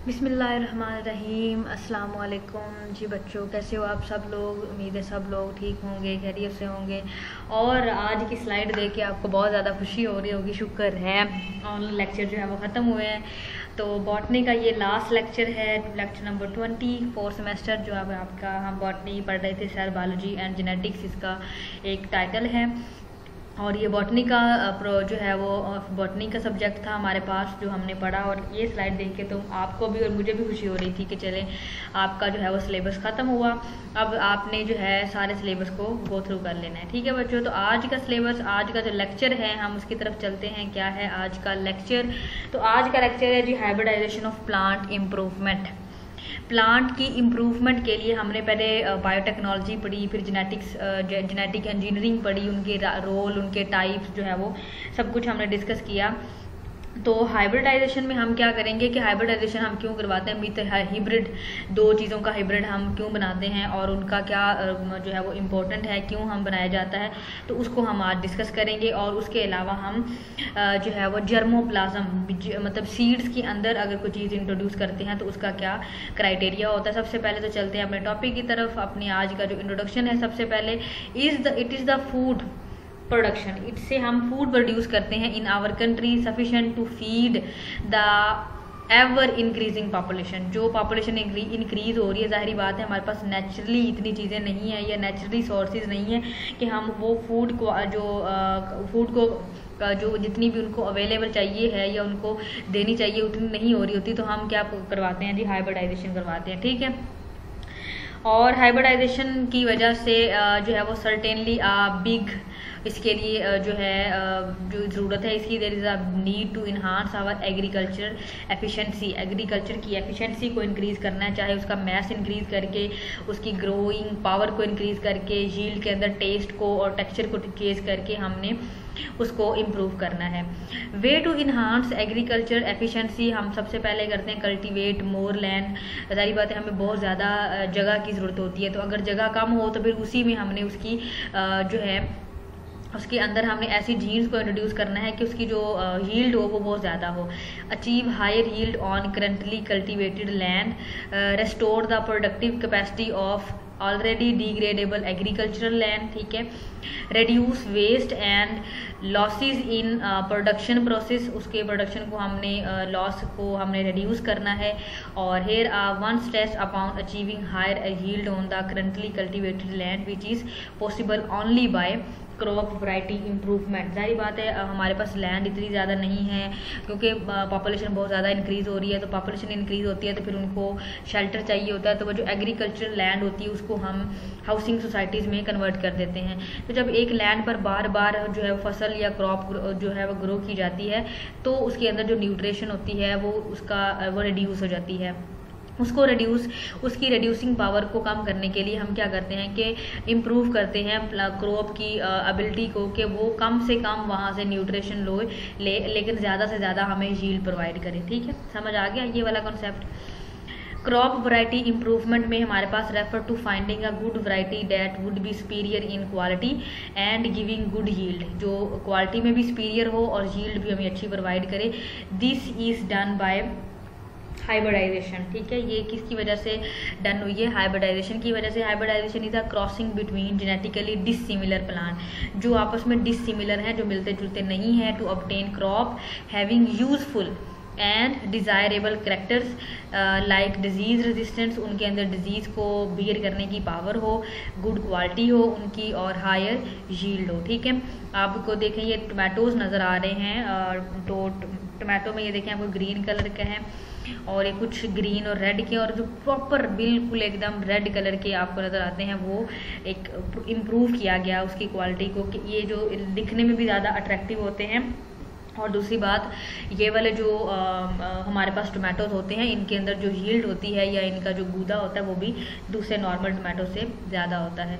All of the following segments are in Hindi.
बिस्मिल्लाहिर्रहमानिर्रहीम। अस्सलाम वालेकुम जी बच्चों, कैसे हो आप सब लोग। उम्मीद है सब लोग ठीक होंगे, खैरियत से होंगे। और आज की स्लाइड देख के आपको बहुत ज़्यादा खुशी हो रही होगी, शुक्र है ऑनलाइन लेक्चर जो है वो ख़त्म हुए हैं। तो बॉटनी का ये लास्ट लेक्चर है, लेक्चर नंबर 20 4 सेमेस्टर जो अब आपका हम बॉटनी पढ़ रहे थे, सेल बायोलॉजी एंड जेनेटिक्स इसका एक टाइटल है। और ये बॉटनी का जो है वो बॉटनी का सब्जेक्ट था हमारे पास जो हमने पढ़ा। और ये स्लाइड देख के तो आपको भी और मुझे भी खुशी हो रही थी कि चले आपका जो है वो सिलेबस ख़त्म हुआ। अब आपने जो है सारे सिलेबस को गो थ्रू कर लेना है, ठीक है बच्चों। तो आज का सिलेबस, आज का जो लेक्चर है हम उसकी तरफ चलते हैं। क्या है आज का लेक्चर? तो आज का लेक्चर है जी hybridization of plant improvement. Plant की इम्प्रूवमेंट के लिए हमने पहले बायोटेक्नोलॉजी पढ़ी, फिर जेनेटिक इंजीनियरिंग पढ़ी, उनके रोल, उनके टाइप्स जो है वो सब कुछ हमने डिस्कस किया। तो हाइब्रिडाइजेशन में हम क्या करेंगे कि हाइब्रिडाइजेशन हम क्यों करवाते हैं, मिथ हाइब्रिड, दो चीज़ों का हाइब्रिड हम क्यों बनाते हैं और उनका क्या जो है वो इम्पोर्टेंट है, क्यों हम बनाया जाता है, तो उसको हम आज डिस्कस करेंगे। और उसके अलावा हम जो है वो जर्मोप्लाज्म मतलब सीड्स के अंदर अगर कोई चीज़ इंट्रोड्यूस करते हैं तो उसका क्या क्राइटेरिया होता है। सबसे पहले तो चलते हैं अपने टॉपिक की तरफ। अपनी आज का जो इंट्रोडक्शन है, सबसे पहले it is the food production, इससे हम फूड प्रोड्यूस करते हैं in our country sufficient to feed the ever increasing population. जो पॉपुलेशन इंक्रीज हो रही है, जाहिर बात है हमारे पास नेचुरली इतनी चीज़ें नहीं है या नेचुरली सोर्सेज नहीं है कि हम वो फूड को जो जितनी भी उनको अवेलेबल चाहिए है या उनको देनी चाहिए उतनी नहीं हो रही होती, तो हम क्या करवाते हैं जी, हाइब्रिडाइजेशन करवाते हैं, ठीक है। और हाइब्रिडाइजेशन की वजह से जो है वो सर्टेनली बिग इसके लिए जो है जो ज़रूरत है इसकी, there is a need to enhance our agriculture efficiency. Agriculture की एफिशिएंसी को इंक्रीज़ करना है, चाहे उसका मैस इंक्रीज़ करके, उसकी ग्रोइंग पावर को इंक्रीज़ करके, यील्ड के अंदर टेस्ट को और टेक्सचर को चेंज करके हमने उसको इम्प्रूव करना है। Way to enhance agriculture efficiency हम सबसे पहले करते हैं कल्टीवेट मोर लैंड। सारी बात है, हमें बहुत ज़्यादा जगह की ज़रूरत होती है, तो अगर जगह कम हो तो फिर उसी में हमने उसकी जो है उसके अंदर हमने ऐसी जीन्स को इंट्रोड्यूस करना है कि उसकी जो यील्ड हो वो बहुत ज़्यादा हो। Achieve higher yield on currently cultivated land, restore the productive capacity of already degradable agricultural land, ठीक है। Reduce waste and losses in production process, उसके प्रोडक्शन को हमने लॉस को हमने रिड्यूस करना है। और here one steps upon achieving higher yield on the currently cultivated land which is possible only by crop variety improvement. जाहिर बात है हमारे पास लैंड इतनी ज़्यादा नहीं है क्योंकि पॉपुलेशन बहुत ज़्यादा इंक्रीज़ हो रही है। तो पॉपुलेशन इंक्रीज़ होती है तो फिर उनको शेल्टर चाहिए होता है, तो वो जो एग्रीकल्चर लैंड होती है उसको हम हाउसिंग सोसाइटीज़ में कन्वर्ट कर देते हैं। तो जब एक लैंड पर बार बार जो है फसल या क्रॉप जो है वो ग्रो की जाती है तो उसके अंदर जो न्यूट्रिशन होती है वो रिड्यूस हो जाती है। उसकी रिड्यूसिंग पावर को कम करने के लिए हम क्या करते हैं कि इम्प्रूव करते हैं क्रॉप की एबिलिटी को कि वो कम से कम वहाँ से न्यूट्रिशन लेकिन ज़्यादा से ज़्यादा हमें यील्ड प्रोवाइड करें, ठीक है। समझ आ गया ये वाला कॉन्सेप्ट। क्रॉप वैरायटी इम्प्रूवमेंट में हमारे पास refer to finding a good variety that would be superior in quality and giving good yield, जो क्वालिटी में भी सुपीरियर हो और यील्ड भी हमें अच्छी प्रोवाइड करे। This is done by hybridization, ठीक है। ये किसकी वजह से डन हुई है? हाइब्रिडाइजेशन की वजह से। Hybridization is a crossing between genetically dissimilar plant, जो आपस में डिसिमिलर हैं, जो मिलते जुलते नहीं हैं, to obtain crop having useful and desirable characters like disease resistance, उनके अंदर डिजीज़ को बियर करने की पावर हो, गुड क्वालिटी हो उनकी और हायर यील्ड हो, ठीक है। आपको देखें ये टमाटोज नज़र आ रहे हैं, तो टमाटो में ये देखें आपको ग्रीन कलर का है और ये कुछ ग्रीन और रेड के, और जो प्रॉपर बिल्कुल एकदम रेड कलर के आपको नज़र आते हैं वो एक इम्प्रूव किया गया उसकी क्वालिटी को कि ये जो दिखने में भी ज़्यादा अट्रैक्टिव होते हैं। और दूसरी बात, ये वाले जो हमारे पास टमाटोज होते हैं इनके अंदर जो यील्ड होती है या इनका जो गूदा होता है वो भी दूसरे नॉर्मल टमाटो से ज़्यादा होता है।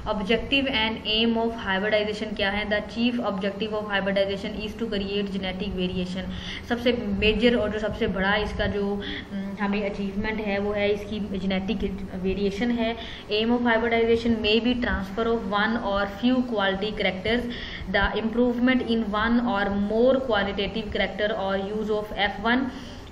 Objective and aim of hybridization क्या है? The chief objective of hybridization is to create genetic variation. सबसे मेजर और जो सबसे बड़ा इसका जो हमें अचीवमेंट है वो है इसकी जेनेटिक वेरिएशन है। Aim of hybridization may be transfer of one or few quality characters, the improvement in one or more qualitative character or use of F1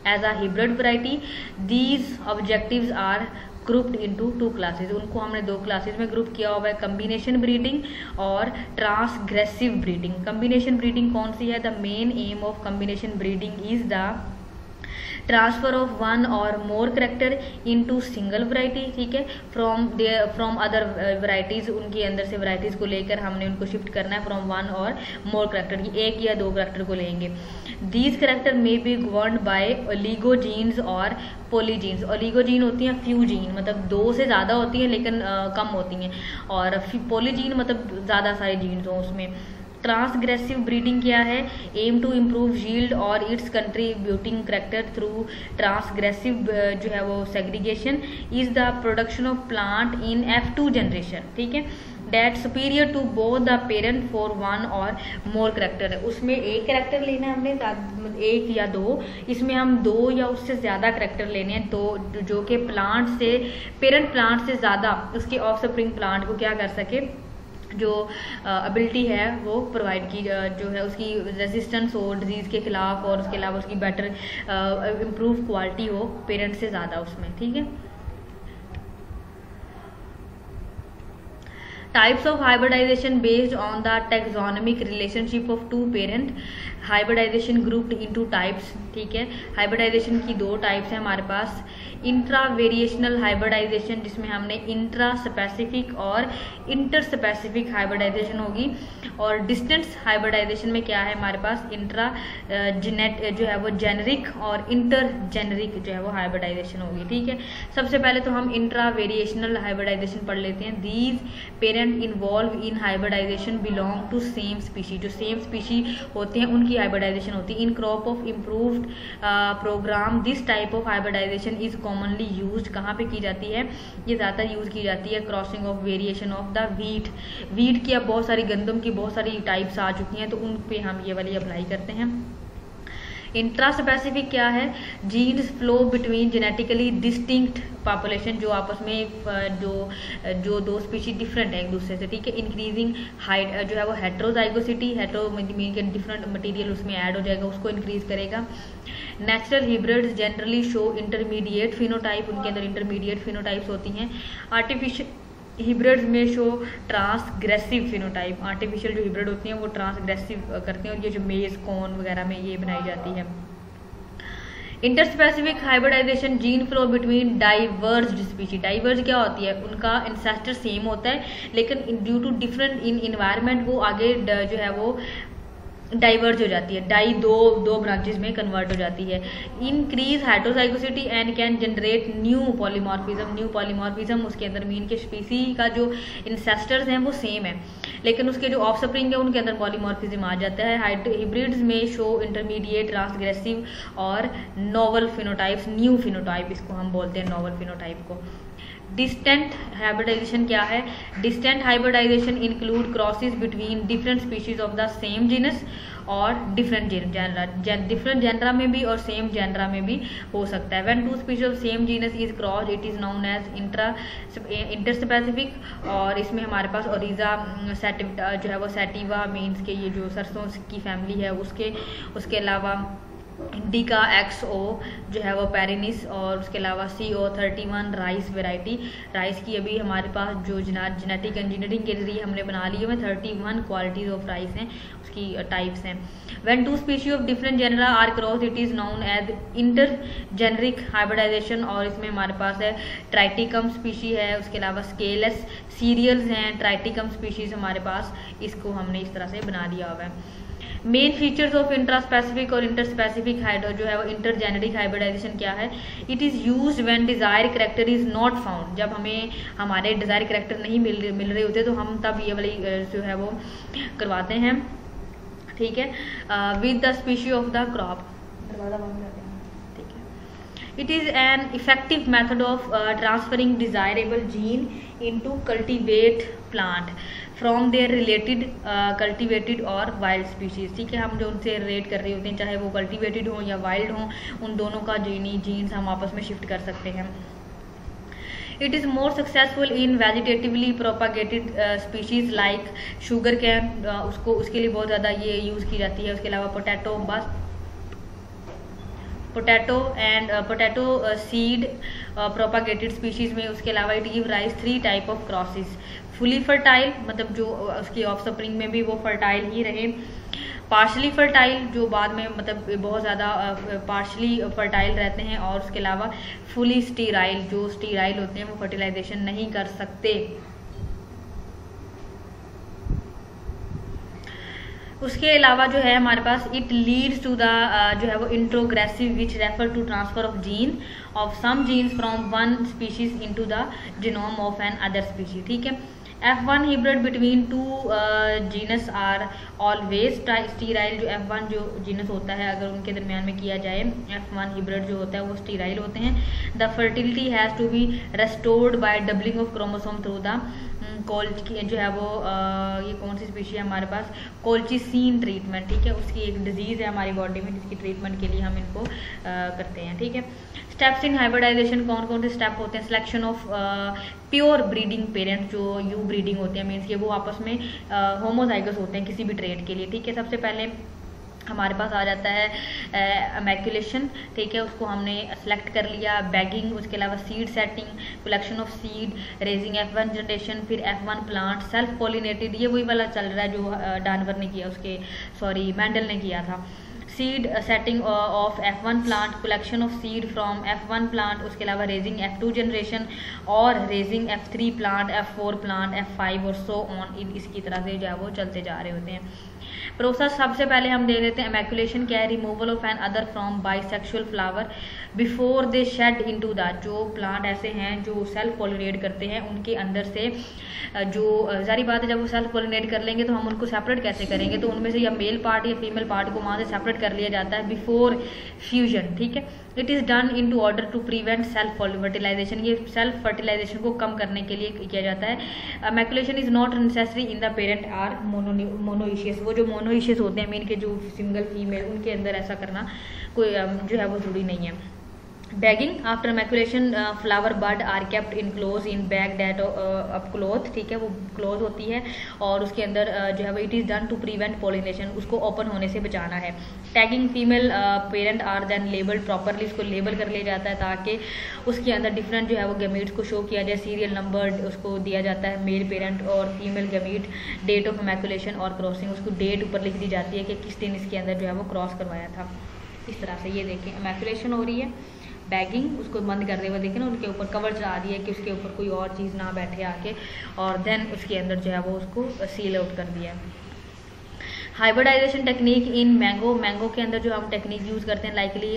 as a hybrid variety. These objectives are grouped into 2 classes, उनको हमने 2 क्लासेज में ग्रुप किया हुआ है, कम्बिनेशन ब्रीडिंग और ट्रांसग्रेसिव ब्रीडिंग। कम्बिनेशन ब्रीडिंग कौन सी है? The main M of combination breeding is the transfer of one or more character into single variety, ठीक है, फ्रॉम अदर वैरायटीज, उनके अंदर से वैरायटीज को लेकर हमने उनको शिफ्ट करना है from one or more character, एक या 2 करेक्टर को लेंगे। These character may be governed by oligogenes or polygenes. ओलिगोजीन होती हैं फ्यू जीन, मतलब 2 से ज़्यादा होती हैं लेकिन कम होती हैं, और पोलीजीन मतलब ज़्यादा सारे जीन्स हों उसमें। ट्रांसग्रेसिव ब्रीडिंग क्या है? एम टू इम्प्रूव यील्ड और its contributing character through transgressive जो है वो segregation is the production of plant in F2 generation, ठीक है, that superior to both the parent for 1 और मोर करेक्टर है। उसमें एक करेक्टर लेना है हमने, 1 या 2, इसमें हम 2 या उससे ज़्यादा करेक्टर लेने हैं, तो जो कि प्लांट से, पेरेंट प्लांट से ज़्यादा उसके ऑफस्प्रिंग प्लांट को क्या कर सके, जो एबिलिटी है वो प्रोवाइड की, जो है उसकी रेजिस्टेंस हो डिजीज़ के खिलाफ, और उसके अलावा उसकी बेटर इम्प्रूव क्वालिटी हो पेरेंट से ज़्यादा उसमें, ठीक है। Types of hybridization based on the taxonomic relationship of 2 parent, hybridization grouped into types, ठीक है। हाइब्रिडाइजेशन की 2 टाइप्स हैं हमारे पास। इंट्रा वेरिएशनल हाइब्रिडाइजेशन, जिसमें हमने इंट्रा स्पेसिफिक और इंटर स्पेसिफिक हाइब्रिडाइजेशन होगी, और डिस्टेंस हाइब्रिडाइजेशन में क्या है हमारे पास, इंट्रा जो है वो जेनरिक और इंटर जेनरिक जो है वो हाइब्रिडाइजेशन होगी, ठीक है। सबसे पहले तो हम इंट्रा वेरिएशनल हाइब्रिडाइजेशन पढ़ लेते हैं। These parent involve in hybridization belong to same species, जो सेम स्पीशी होते हैं उनकी हाइब्रिडाइजेशन होती है। In crop of improved program this type of hybridization is commonly used, कहाँ पे की जाती है, ये ज़्यादातर यूज की जाती है crossing of variation of the wheat. Wheat की अब बहुत सारी, गंदम की बहुत सारी टाइप्स आ चुकी हैं, तो उन पे हम ये वाली अप्लाई करते हैं। इंट्रा स्पेसिफिक क्या है? Genes flow between genetically distinct population, जो आपस में जो 2 स्पीशी डिफरेंट है एक दूसरे से, ठीक है। इंक्रीजिंग हाइट जो है वो हेट्रोजाइगोसिटी, हेट्रो मीन के डिफरेंट मटेरियल उसमें ऐड हो जाएगा, उसको इंक्रीज करेगा। Natural hybrids generally show intermediate phenotype, उनके अंदर इंटरमीडिएट फिनोटाइप्स होती हैं। आर्टिफिशियल हिब्रिड्स में शो ट्रांसग्रेसिव फिनोटाइप, आर्टिफिशियल जो हिब्रिड होती हैं वो ट्रांसग्रेसिव करते हैं, और ये जो मेज कॉर्न वगैरह में ये बनाई जाती है। Interspecific hybridization gene flow between diverged species. Diverge क्या होती है? उनका इंसेस्टर सेम होता है, लेकिन due to different in environment वो आगे जो है वो डाइवर्ज हो जाती है, दो ब्रांचेस में कन्वर्ट हो जाती है। Increase heterozygosity and can generate new polymorphism. New polymorphism उसके अंदर मीन के स्पीसी का जो इंसेस्टर्स हैं वो सेम है, लेकिन उसके जो ऑफस्प्रिंग है उनके अंदर पॉलीमॉर्फिज्म आ जाता है। हिब्रिड्स में शो इंटरमीडिएट ट्रांसग्रेसिव और नोवल फिनोटाइप्स, न्यू फिनोटाइप इसको हम बोलते हैं, नोवल फिनोटाइप को। डिस्टेंट हाइब्रिडाइजेशन क्या है? Distant hybridization include crosses between different species of the same genus और डिफरेंट जेनरा, डिफरेंट जेनरा में भी और सेम जेनरा में भी हो सकता है। When 2 species of same genus is cross it is known as interspecific, और इसमें हमारे पास ओरिजा जो है वो सैटिवा मीन्स के ये जो सरसों की फैमिली है उसके अलावा इंडिका XO जो है वो पेरिनिस, और उसके अलावा CO31 राइस वेराइटी। राइस की अभी हमारे पास जो जेनेटिक इंजीनियरिंग के जरिए हमने बना ली है 31 क्वालिटीज ऑफ राइस हैं, उसकी टाइप्स हैं। When 2 species of different genera are cross it is known as intergeneric hybridization, और इसमें हमारे पास है ट्राइटिकम स्पीशी है, उसके अलावा स्केलस सीरियल्स हैं, ट्राइटिकम स्पीशीज हमारे पास, इसको हमने इस तरह से बना दिया हुआ है। मेन फीचर्स ऑफ इंट्रास्पेसिफिक और इंटरस्पेसिफिक जो है वो इंटरजेनेरिक हाइब्रिडाइजेशन क्या है? It is used when desire character is not found. जब हमें हमारे डिजायर करेक्टर नहीं मिल रहे होते तो हम तब ये वाली जो है वो करवाते हैं, ठीक है, with the species of the crop. ठीक है, it is an effective method of transferring desirable gene into cultivate plant from their related cultivated और वाइल्ड स्पीशीज। ठीक है, हम जो उनसे रिलेट कर रहे होते हैं, चाहे वो कल्टीवेटेड हो या वाइल्ड हो, उन दोनों का जीन्स हम आपस में शिफ्ट कर सकते हैं। It is more successful in vegetatively propagated species like sugar cane, उसके लिए बहुत ज़्यादा ये यूज़ की जाती है। उसके अलावा पोटैटो सीड प्रोपागेटेड स्पीशीज़ में। उसके अलावा it give rise 3 type of crosses, fully fertile मतलब जो उसकी ऑफ स्प्रिंग में भी वो फर्टाइल ही रहे, पार्शली फर्टाइल जो बाद में मतलब बहुत ज़्यादा पार्शली फर्टाइल रहते हैं, और उसके अलावा फुली स्टीराइल, जो स्टीराइल होते हैं वो फर्टिलाइजेशन नहीं कर सकते। उसके अलावा जो है हमारे पास इट लीड्स टू द जो है वो introgressive which refer to transfer of gene of some genes from one species into the genome of N other species. ठीक है, F1 hybrid between 2 genus are always sterile. जो F1 जो जीनस होता है अगर उनके दरमियान में किया जाए F1 हिब्रिड जो होता है वो स्टीराइल होते हैं। The fertility has to be restored by doubling of chromosome through the जो है वो ये कौन सी स्पीशी है हमारे पास, कोल्चिसीन ट्रीटमेंट। ठीक है, उसकी एक डिजीज़ है हमारी बॉडी में जिसकी ट्रीटमेंट के लिए हम इनको करते हैं। ठीक है, स्टेप्स इन हाइब्रिडाइजेशन कौन कौन से स्टेप होते हैं? Selection of pure breeding parents, जो यू ब्रीडिंग होते हैं, मीन्स के वो आपस में होमोजाइगस होते हैं किसी भी ट्रेड के लिए। ठीक है, सबसे पहले हमारे पास आ जाता है एमैक्यूलेशन। ठीक है, उसको हमने सेलेक्ट कर लिया, बैगिंग, उसके अलावा seed setting, collection of seed, raising F1 generation, फिर F1 प्लांट, सेल्फ पॉलिनेटेड, ये वही वाला चल रहा है जो डानवर ने किया, मैंडल ने किया था। Seed setting of F1 plant, collection of seed from F1 plant, उसके अलावा रेजिंग F2 जनरेशन और raising F3 plant, F4 plant, F5 और सो ऑन, इसकी तरह से जो है वो चलते जा रहे होते हैं। प्रोसेस सबसे पहले हम दे देते हैं एमैक्यूलेशन क्या है, removal of N other from bisexual flower before they shed into the. जो प्लांट ऐसे हैं जो सेल्फ पॉलिनेट करते हैं उनके अंदर से जो जारी बात है जब वो सेल्फ पॉलिनेट कर लेंगे तो हम उनको सेपरेट कैसे करेंगे, तो उनमें से या मेल पार्ट या फीमेल पार्ट को वहाँ से सेपरेट कर लिया जाता है बिफोर फ्यूजन। ठीक है, it is done in to order to prevent self fertilization, ये सेल्फ फर्टिलाइजेशन को कम करने के लिए किया जाता है। Emasculation is not necessary in the parent are monoecious, वो जो मोनोइशियस होते हैं मीन के जो सिंगल फीमेल, उनके अंदर ऐसा करना कोई जो है वो जरूरी नहीं है। Bagging after emasculation flower bud are kept in close in bag made up cloth. ठीक है, वो क्लोज होती है और उसके अंदर जो है वो it is done to prevent pollination, उसको ओपन होने से बचाना है। Tagging female parent are then labelled properly, उसको लेबल कर लिया जाता है ताकि उसके अंदर डिफरेंट जो है वो गैमीट्स को शो किया जाए, सीरियल नंबर उसको दिया जाता है, मेल पेरेंट और फीमेल गैमीट, डेट ऑफ मैक्यूलेशन और क्रॉसिंग, उसको डेट ऊपर लिख दी जाती है कि किस दिन इसके अंदर जो है वो क्रॉस करवाया था। इस तरह से ये देखें मैक्यूलेशन हो रही है, बैगिंग उसको बंद कर दे हुए देखें ना, उनके ऊपर कवर चढ़ा दिया कि उसके ऊपर कोई और चीज़ ना बैठे आके, और देन उसके अंदर जो है वो उसको सील आउट कर दिया। Hybridization technique in mango, mango के अंदर जो हम टेक्निक यूज़ करते हैं लाइकली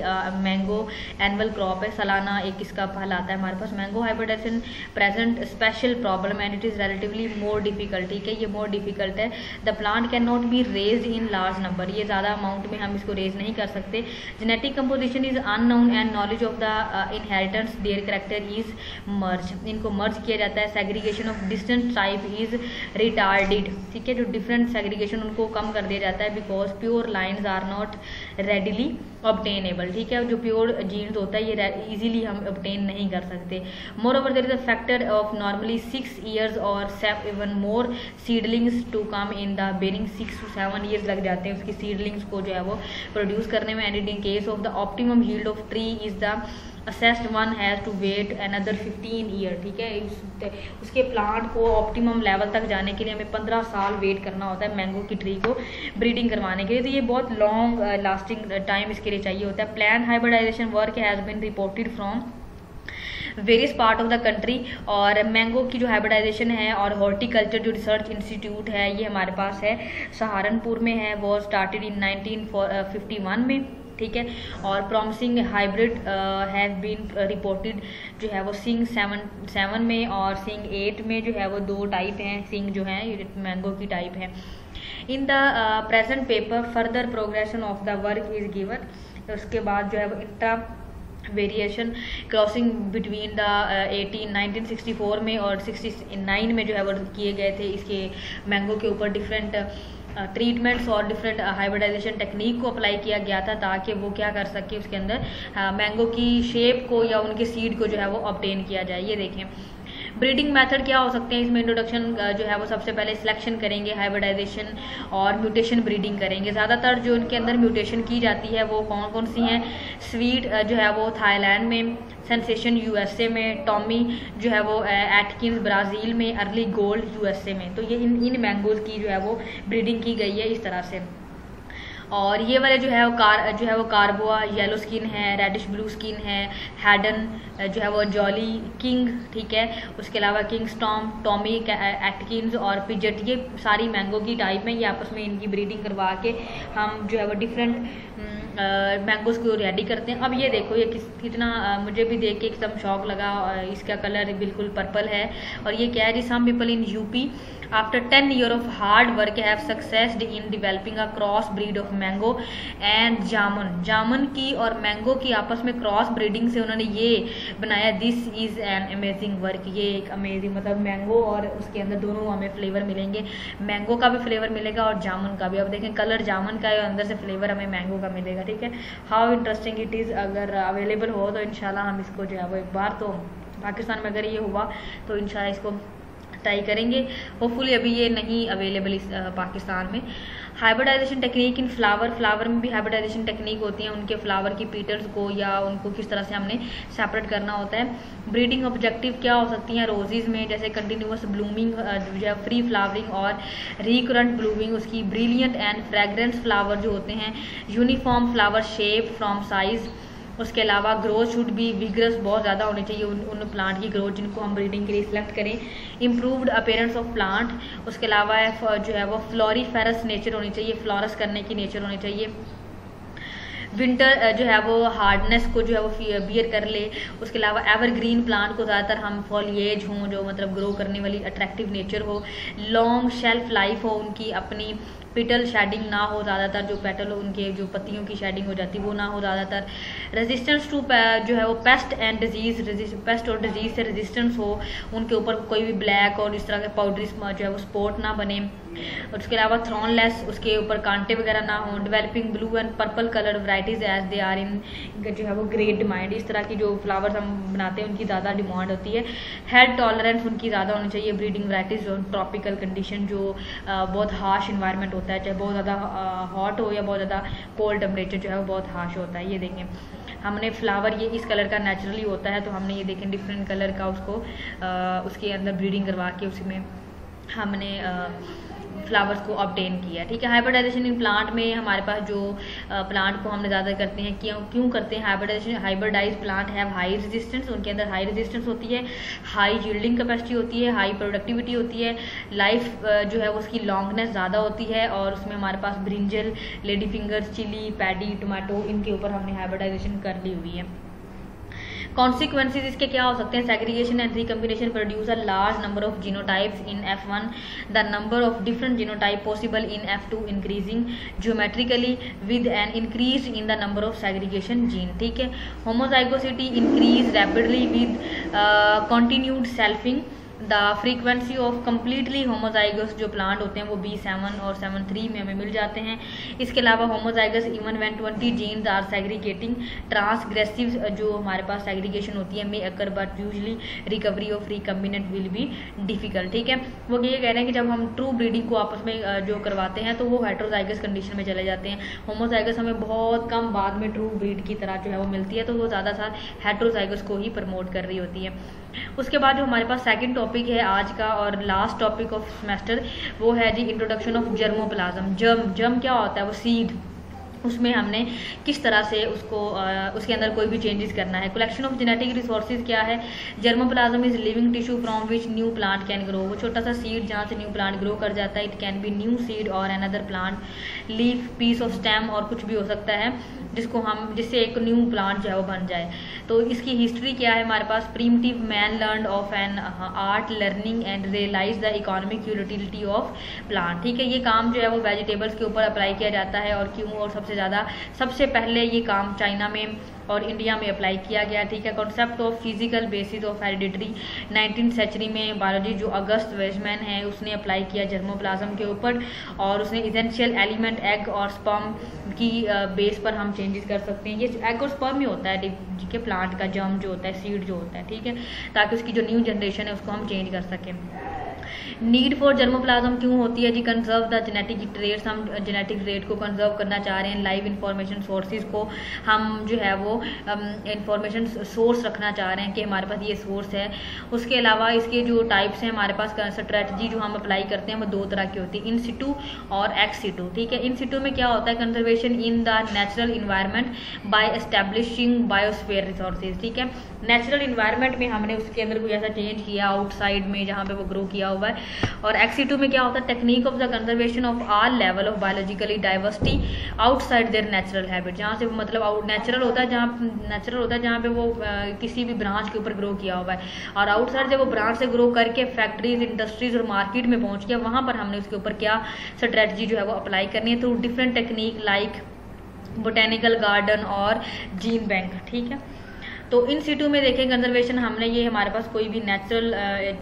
मैंगो एनुअल क्रॉप है, सालाना एक इसका फल आता है हमारे पास। Mango hybridization present special problem and it is relatively more difficult. ठीक है, ये मोर डिफिकल्ट है। The plant can not be raised in large number, ये ज़्यादा अमाउंट में हम इसको रेज नहीं कर सकते। Genetic composition is unknown and knowledge of the inheritance their character is merge, इनको मर्ज किया जाता है। Segregation of distant type is retarded. ठीक है, जो डिफरेंट सेग्रीगेशन उनको कम कर दिया जाता है because pure lines are not readily obtainable. ठीक है, जो प्योर जीन्स होता है ये इजीली हम ऑब्टेन नहीं कर सकते। Moreover there is a factor of normally 6 years और even more seedlings to come in the bearing, 6 to 7 years लग जाते हैं उसकी सीडलिंग्स को जो है वो प्रोड्यूस करने में। And in case of the optimum yield of tree is the assessed one has to wait another 15 year। ठीक है, उसके प्लांट को ऑप्टिमम लेवल तक जाने के लिए हमें 15 साल वेट करना होता है मैंगो की ट्री को ब्रीडिंग करवाने के लिए, तो ये बहुत लॉन्ग लास्टिंग टाइम इसके लिए चाहिए होता है। Plant hybridization work has been reported from various part of the country, और मैंगो की जो हाइब्रिडाइजेशन है और हॉर्टिकल्चर जो रिसर्च इंस्टीट्यूट है ये हमारे पास है सहारनपुर में है, वो स्टार्टेड इन 1951 में। ठीक है, और promising hybrid have been reported जो है वो सिंग 7 में और सिंग 8 में जो है वो 2 टाइप हैं, सिंग जो है ये मैंगो की टाइप है। In the present paper further progression of the work is given, उसके बाद जो है वो intra variation crossing between the 1964 में और 69 में जो है वो किए गए थे इसके मैंगो के ऊपर डिफरेंट ट्रीटमेंट्स और डिफरेंट हाइब्रिडाइजेशन टेक्निक को अप्लाई किया गया था, ताकि वो क्या कर सके, उसके अंदर मैंगो की शेप को या उनके सीड को जो है वो ऑब्टेन किया जाए। ये देखें ब्रीडिंग मेथड क्या हो सकते हैं इसमें। इंट्रोडक्शन जो है वो सबसे पहले सिलेक्शन करेंगे, हाइब्रिडाइजेशन और म्यूटेशन ब्रीडिंग करेंगे। ज़्यादातर जो इनके अंदर म्यूटेशन की जाती है वो कौन कौन सी हैं। स्वीट जो है वो थाईलैंड में, सेंसेशन यूएसए में, टॉमी जो है वो एटकिंस ब्राज़ील में, अर्ली गोल्ड यूएसए में। तो ये इन मैंगोज़ की जो है वो ब्रीडिंग की गई है इस तरह से। और ये वाले जो है वो कार्बोआ येलो स्किन है, रेडिश ब्लू स्किन है, हैडन जो है वो जॉली किंग, ठीक है। उसके अलावा किंग स्टॉम, टॉमी एटकिंस और पिजट, ये सारी मैंगो की टाइप में। ये आपस में इनकी ब्रीडिंग करवा के हम जो है वो डिफरेंट मैंगोज को रेडी करते हैं। अब ये देखो ये कितना मुझे भी देख के एकदम शौक लगा। इसका कलर बिल्कुल पर्पल है। और ये क्या है जी, some people in UP after 10 years of hard work have succeeded in developing a cross breed of mango and जामुन की और मैंगो की आपस में क्रॉस ब्रीडिंग से उन्होंने ये बनाया। This is an amazing work. ये एक अमेजिंग, मतलब मैंगो और उसके अंदर दोनों हमें फ्लेवर मिलेंगे, मैंगो का भी फ्लेवर मिलेगा और जामुन का भी। अब देखें कलर जामुन का है और अंदर से फ्लेवर हमें मैंगो का मिलेगा, ठीक है। How interesting it is. अगर अवेलेबल हो तो इंशाल्लाह हम इसको जो है वो एक बार तो पाकिस्तान में अगर ये हुआ तो इंशाल्लाह इसको ट्राई करेंगे। होपफुली अभी ये नहीं अवेलेबल इस पाकिस्तान में। हाइब्रिडाइजेशन टेक्निक इन फ्लावर में भी हाइब्रिडाइजेशन टेक्निक होती है। उनके फ्लावर की पीटल्स को या उनको किस तरह से हमने सेपरेट करना होता है। ब्रीडिंग ऑब्जेक्टिव क्या हो सकती हैं रोजेज में, जैसे कंटिन्यूस ब्लूमिंग जो है, फ्री फ्लावरिंग और रिकरेंट ब्लूमिंग उसकी, ब्रिलियंट एंड फ्रेग्रेंस फ्लावर जो होते हैं, uniform flower shape from size. उसके अलावा ग्रोथ शुड भी विग्रस, बहुत ज़्यादा होनी चाहिए उन प्लांट की ग्रोथ जिनको हम ब्रीडिंग के लिए सिलेक्ट करें। Improved appearance of plant. उसके अलावा जो है वो फ्लोरीफेरस नेचर होनी चाहिए, फ्लोरस करने की नेचर होनी चाहिए। विंटर जो है वो हार्डनेस को जो है वो बियर कर ले। उसके अलावा एवरग्रीन प्लांट को ज़्यादातर हम फॉलिएज हों जो मतलब ग्रो करने वाली, अट्रैक्टिव नेचर हो। लॉन्ग शेल्फ लाइफ हो उनकी, अपनी पिटल शेडिंग ना हो, ज़्यादातर जो पेटल हो उनके जो पत्तियों की शेडिंग हो जाती है वो ना हो ज़्यादातर। रेजिस्टेंस टू जो है वो पेस्ट एंड डिजीज, पेस्ट और डिजीज से रेजिस्टेंस हो, उनके ऊपर कोई भी ब्लैक और इस तरह के पाउडरी जो है वो स्पॉट ना बने। और उसके अलावा थ्रॉनलेस, उसके ऊपर कांटे वगैरह ना हो। Developing blue and purple colour varieties as they are in जो है वो ग्रेट डिमांड। इस तरह की जो फ्लावर्स हम बनाते हैं उनकी ज़्यादा डिमांड होती है। हेल्थ टॉलरेंस उनकी ज़्यादा होनी चाहिए। ब्रीडिंग वैराइटीज जो ट्रॉपिकल कंडीशन, जो बहुत हार्श इन्वायरमेंट होता है, चाहे बहुत ज़्यादा हॉट हो या बहुत ज़्यादा कोल्ड टेम्परेचर जो है वो बहुत हार्श होता है। ये देखें हमने फ्लावर ये इस कलर का नेचुरली होता है, तो हमने ये देखें डिफरेंट कलर का उसको उसके अंदर ब्रीडिंग करवा के उसमें हमने फ्लावर्स को ऑब्टेन किया, ठीक है। हाइब्रिडाइजेशन इन प्लांट में हमारे पास जो प्लांट को हमने ज़्यादा करते हैं, क्यों करते हैं हाइब्रिडाइज प्लांट है हाई रेजिस्टेंस, उनके अंदर हाई रेजिस्टेंस होती है, हाई यील्डिंग कैपेसिटी होती है, हाई प्रोडक्टिविटी होती है, लाइफ जो है उसकी लॉन्गनेस ज़्यादा होती है। और उसमें हमारे पास brinjal, lady fingers, chilli, paddy, tomato, इनके ऊपर हमने हाइब्रिडाइजेशन कर ली हुई है। कॉन्सिक्वेंसेज इसके क्या हो सकते हैं। Segregation and recombination produce a large number of genotypes in F1, the number of different genotype possible in F2 increasing geometrically with an increase in the number of segregation gene, ठीक है। Homozygosity increase rapidly with continued selfing. The frequency of completely homozygous जो प्लांट होते हैं वो B7 और 7-3 में हमें मिल जाते हैं। इसके अलावा homozygous even when 20 genes are segregating. Transgressive जो हमारे पास सेग्रीगेशन होती है में occur, but usually recovery of recombinant will be difficult, ठीक है। वो ये कह रहे हैं कि जब हम ट्रू ब्रीडिंग को आपस में जो करवाते हैं तो वो हेट्रोजाइगस कंडीशन में चले जाते हैं। होमोजाइगस हमें बहुत कम बाद में ट्रू ब्रीड की तरह जो है वो मिलती है, तो वो ज़्यादातर हेट्रोजाइगस को ही प्रमोट कर रही होती है। उसके बाद जो हमारे पास सेकंड टॉपिक है आज का और लास्ट टॉपिक ऑफ सेमेस्टर, वो है जी इंट्रोडक्शन ऑफ जर्मोप्लाज्म। जर्म क्या होता है, वो सीड, उसमें हमने किस तरह से उसको उसके अंदर कोई भी चेंजेस करना है। कलेक्शन ऑफ जेनेटिक रिसोर्सेज क्या है। Germplasm is living tissue from which new plant can grow. वो छोटा सा सीड जहाँ से न्यू प्लांट ग्रो कर जाता है। It can be new seed or another plant, leaf, piece of stem और कुछ भी हो सकता है जिससे एक न्यू प्लांट जो है वो बन जाए। तो इसकी हिस्ट्री क्या है हमारे पास। Primitive man learn of an art learning and realize the economic utility of plant, ठीक है। ये काम जो है वो वेजिटेबल्स के ऊपर अप्लाई किया जाता है और क्यों, और सबसे सबसे ज़्यादा सबसे पहले ये काम चाइना में और इंडिया में अप्लाई किया गया, ठीक है। Concept of physical basis of hereditary 19th century में बायोलॉजी जो अगस्त वेजमैन है उसने अप्लाई किया जर्मोप्लाज्म के ऊपर, और उसने इसेंशियल एलिमेंट एग और स्पर्म की बेस पर हम चेंजेस कर सकते हैं। ये एग और स्पर्म ही होता है के प्लांट का जर्म जो होता है, सीड जो होता है, ठीक है, ताकि उसकी जो न्यू जनरेशन है उसको हम चेंज कर सकें। नीड फॉर जर्मोप्लाज्म क्यों होती है जी? कंजर्व द जेनेटिक ट्रेड्स, हम जेनेटिक ट्रेड को कंजर्व करना चाह रहे हैं। लाइव इंफॉर्मेशन सोर्सेज को हम जो है वो इंफॉर्मेशन सोर्स रखना चाह रहे हैं कि हमारे पास ये सोर्स है। उसके अलावा इसके जो टाइप्स हैं हमारे पास, स्ट्रेटजी जो हम अप्लाई करते हैं वो दो तरह की होती है, इन सिटू और एक्स सिटू, ठीक है। इन सिटू में क्या होता है? Conservation in the natural environment by establishing biosphere resources, ठीक है। नेचुरल इन्वायरमेंट में हमने उसके अंदर कोई ऐसा चेंज किया आउटसाइड में जहाँ पे वो ग्रो किया हुआ है। और एक्स2 में क्या होता है? Technique of the conservation of all level of biologically diversity outside there natural habit, जहाँ से मतलब नेचुरल होता है जहाँ पे वो किसी भी ब्रांच के ऊपर ग्रो किया हुआ है, और आउटसाइड जब वो ब्रांच से ग्रो करके फैक्ट्रीज, इंडस्ट्रीज और मार्केट में पहुंच गया, वहाँ पर हमने उसके ऊपर क्या स्ट्रेटजी जो है वो अप्लाई करनी है through different technique like botanical garden और जीन बैंक, ठीक है। तो इन सिटू में देखें कंजर्वेशन, हमने ये हमारे पास कोई भी नेचुरल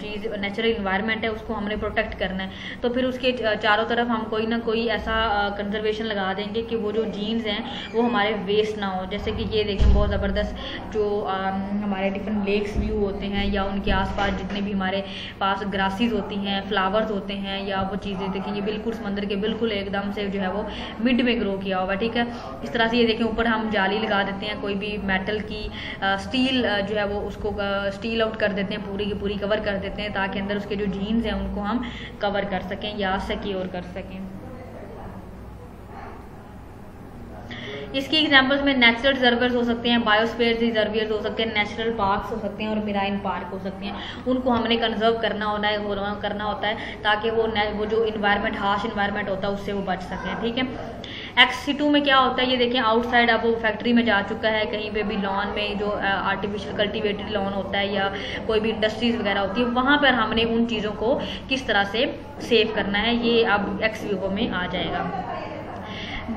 चीज़, नेचुरल इन्वायरमेंट है उसको हमने प्रोटेक्ट करना है, तो फिर उसके चारों तरफ हम कोई ना कोई ऐसा कंजर्वेशन लगा देंगे कि वो जो जीन्स हैं वो हमारे वेस्ट ना हो। जैसे कि ये देखें बहुत ज़बरदस्त जो हमारे डिफरेंट लेक्स व्यू होते हैं या उनके आसपास जितने भी हमारे पास ग्रासेस होती हैं, फ्लावर्स होते हैं, या वो चीज़ें देखें ये बिल्कुल समंदर के बिल्कुल एकदम से जो है वो मिड में ग्रो किया हुआ, ठीक है। इस तरह से ये देखें ऊपर हम जाली लगा देते हैं, कोई भी मेटल की स्टील जो है वो उसको स्टील आउट कर देते हैं, पूरी की पूरी कवर कर देते हैं, ताकि अंदर उसके जो जीन्स हैं उनको हम कवर कर सकें या सिक्योर कर सकें। इसकी एग्जांपल्स में नेचुरल रिजर्वर्स हो सकते हैं, बायोस्फीयर रिजर्वियर्स हो सकते हैं, नेशनल पार्क्स हो सकते हैं और मेराइन पार्क हो सकते हैं। उनको हमने कंजर्व करना होता है ताकि वो जो इन्वायरमेंट, हार्श इन्वायरमेंट होता है उससे वो बच सकें, ठीक है। एक्स2 में क्या होता है? ये देखें आउटसाइड अब वो फैक्ट्री में जा चुका है, कहीं पे भी लॉन में जो आर्टिफिशियल कल्टीवेटेड लॉन होता है या कोई भी इंडस्ट्रीज वगैरह होती है, वहाँ पर हमने उन चीज़ों को किस तरह से सेव करना है, ये अब एक्स में आ जाएगा।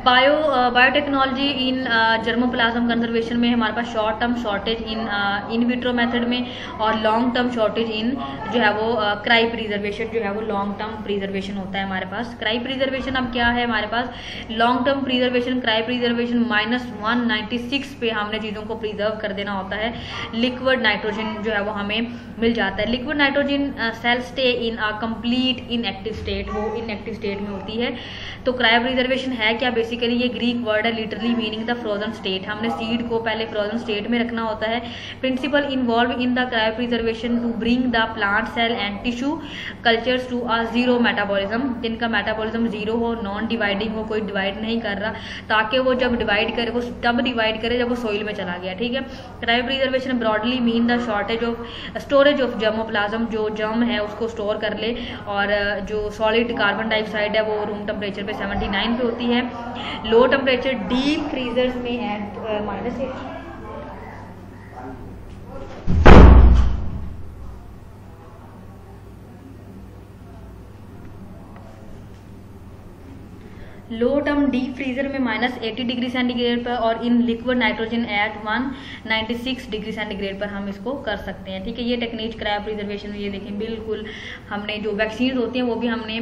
बायोटेक्नोलॉजी इन जर्मोप्लाज्म कंजर्वेशन में हमारे पास short term shortage in vitro method में और लॉन्ग टर्म शॉर्टेज इन जो है वो क्राई प्रिजर्वेशन जो है वो लॉन्ग टर्म प्रिजर्वेशन होता है हमारे पास। क्राई प्रिजर्वेशन अब क्या है हमारे पास? Long term preservation, cryo preservation -196 पे हमने चीज़ों को प्रिजर्व कर देना होता है। लिक्विड नाइट्रोजन जो है वो हमें मिल जाता है। Liquid nitrogen cell stay in a complete inactive state, वो इनएक्टिव स्टेट में होती है। तो क्रायो प्रिजर्वेशन है क्या? बेसिकली ये ग्रीक वर्ड है, literally meaning the frozen state. हमने सीड को पहले फ्रोजन स्टेट में रखना होता है। Principle involve in the cryopreservation to bring the plant cell and tissue cultures to a zero metabolism, जिनका मेटाबॉलिज्म जीरो हो, नॉन डिवाइडिंग हो, कोई डिवाइड नहीं कर रहा, ताकि वो जब डिवाइड करे वो तब डिवाइड करे जब वो सोइल में चला गया, ठीक है। Cryo preservation broadly mean the storage of germplasm, जो जर्म है उसको स्टोर कर ले, और जो सॉलिड कार्बन डाइऑक्साइड है वो रूम टेम्परेचर पे 79 पे होती है। लो टेम्परेचर डीप फ्रीजर्स में एट -8 लो टर्म डीप फ्रीजर में -80 डिग्री सेंटीग्रेड पर, और in liquid nitrogen eight 196 degree centigrade पर हम इसको कर सकते हैं, ठीक है। ये टेक्निक क्रायो प्रिजर्वेशन में, ये देखें बिल्कुल हमने जो वैक्सीन होती हैं वो भी हमने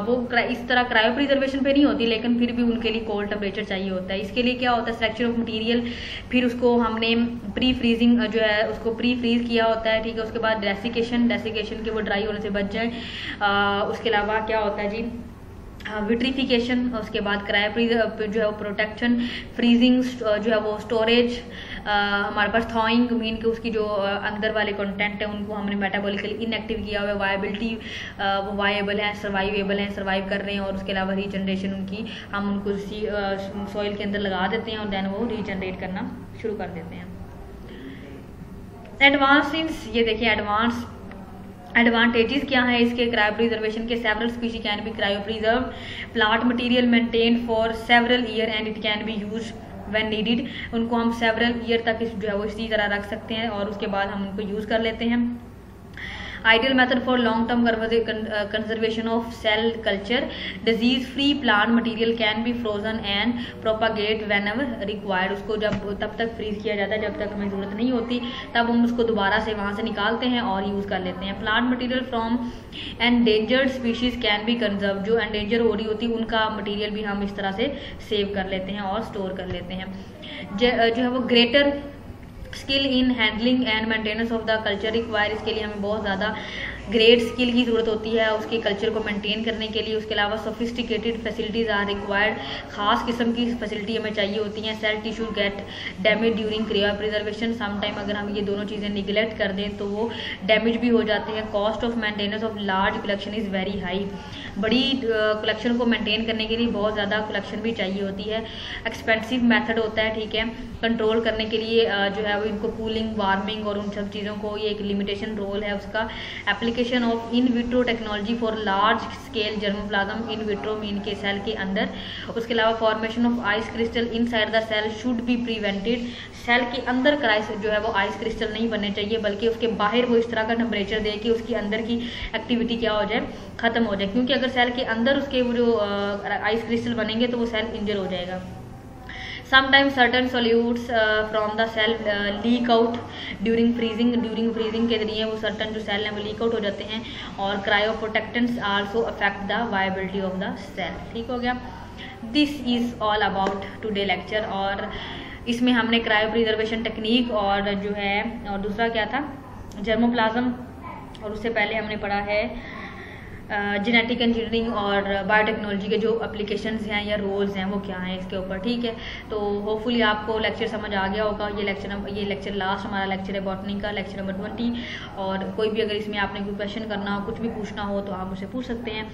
वो इस तरह क्रायो प्रिजर्वेशन पे नहीं होती, लेकिन फिर भी उनके लिए कोल्ड टेम्परेचर चाहिए होता है। इसके लिए क्या होता है? स्ट्रक्चर ऑफ मटीरियल, फिर उसको हमने प्री फ्रीजिंग जो है उसको प्री फ्रीज किया होता है, ठीक है। उसके बाद डेसिकेशन के वो ड्राई होने से बच जाए। उसके अलावा क्या होता है जी? विट्रीफिकेशन, उसके बाद क्रायो जो है वो प्रोटेक्शन, फ्रीजिंग जो है वो स्टोरेज, हमारे पास थॉइंग मीन कि उसकी जो अंदर वाले कंटेंट है उनको हमने मेटाबॉलिकली इनएक्टिव किया हुआ है, वायबिलिटी वो वायबल है, सर्वाइव कर रहे हैं, और उसके अलावा रीजनरेशन उनकी हम उनको सॉइल के अंदर लगा देते हैं और देन वो रीजनरेट करना शुरू कर देते हैं। एडवांस, ये देखिए एडवांटेजेस क्या है इसके क्रायो प्रिजर्वेशन के? Several species can be cryo preserve, plant material maintain for several year and it can B use when needed. उनको हम सेवरल ईयर तक जो है वो इसी तरह रख सकते हैं और उसके बाद हम उनको यूज़ कर लेते हैं। Ideal method for long term conservation of cell culture. Disease free plant material can be frozen and propagate whenever required. उसको जब तब तक फ्रीज किया जाता है जब तक हमें ज़रूरत नहीं होती, तब हम उसको दोबारा से वहाँ से निकालते हैं और यूज़ कर लेते हैं. Plant material from endangered species can be conserve. जो एंडेंजर हो रही होती है उनका मटेरियल भी हम इस तरह से सेव कर लेते हैं और स्टोर कर लेते हैं. जो है वो greater skill in handling and maintenance of the culture require. इसके लिए हमें बहुत ज़्यादा ग्रेट स्किल की ज़रूरत होती है उसके कल्चर को मेंटेन करने के लिए. उसके अलावा सोफिस्टिकेटेड फैसिलिटीज़ आर रिक्वायर्ड. खास किस्म की फैसिलिटी हमें चाहिए होती हैं. Cell tissue get damage during cryopreservation. Some time अगर हम ये दोनों चीज़ें निगलेक्ट कर दें तो वो डैमेज भी हो जाते हैं. Cost of maintenance of large collection is very high. बड़ी कलेक्शन को मेंटेन करने के लिए बहुत ज़्यादा कलेक्शन भी चाहिए होती है. एक्सपेंसिव मेथड होता है, ठीक है. कंट्रोल करने के लिए जो है वो इनको कूलिंग, वार्मिंग और उन सब चीज़ों को ये एक लिमिटेशन रोल है उसका. Application of in vitro technology for large scale germplasm. In vitro mean के सेल के अंदर. उसके अलावा formation of ice crystal inside the cell should be prevented. Cell के अंदर जो है वो आइस क्रिस्टल नहीं बनने चाहिए, बल्कि उसके बाहर वो इस तरह का टेम्परेचर दे कि उसकी अंदर की एक्टिविटी क्या हो जाए, खत्म हो जाए. क्योंकि अगर सेल के अंदर उसके वो जो आइस क्रिस्टल बनेंगे तो वो सेल इंजर हो जाएगा. Sometimes certain solutes from the cell leak out during freezing. During freezing के जरिए वो certain जो cell हैं वो leak out हो जाते हैं. और cryoprotectants also affect the viability of the cell. ठीक हो गया. This is all about today lecture. और इसमें हमने क्रायो प्रिजर्वेशन टेक्निक और जो है और दूसरा क्या था जर्मोप्लाज्म, और उससे पहले हमने पढ़ा है जेनेटिक इंजीनियरिंग और बायोटेक्नोलॉजी के जो एप्लीकेशंस हैं या रोल्स हैं वो क्या हैं इसके ऊपर. ठीक है, तो होपफुली आपको लेक्चर समझ आ गया होगा. ये लेक्चर लास्ट हमारा लेक्चर है बॉटनी का, लेक्चर नंबर 20. और कोई भी अगर इसमें आपने कोई क्वेश्चन करना हो, कुछ भी पूछना हो तो आप मुझसे पूछ सकते हैं.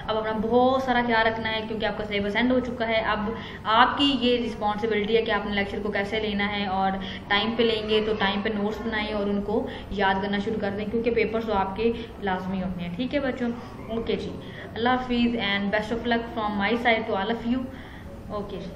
अब अपना बहुत सारा ख्याल रखना है क्योंकि आपका सिलेबस एंड हो चुका है. अब आपकी ये रिस्पॉन्सिबिलिटी है कि आपने लेक्चर को कैसे लेना है, और टाइम पे लेंगे तो टाइम पे नोट्स बनाएं और उनको याद करना शुरू कर दें क्योंकि पेपर्स तो आपके लाजमी होते हैं. ठीक है बच्चों, ओके जी. अल्लाह हाफिज़ and best of luck from my side to all of you. Okay ji.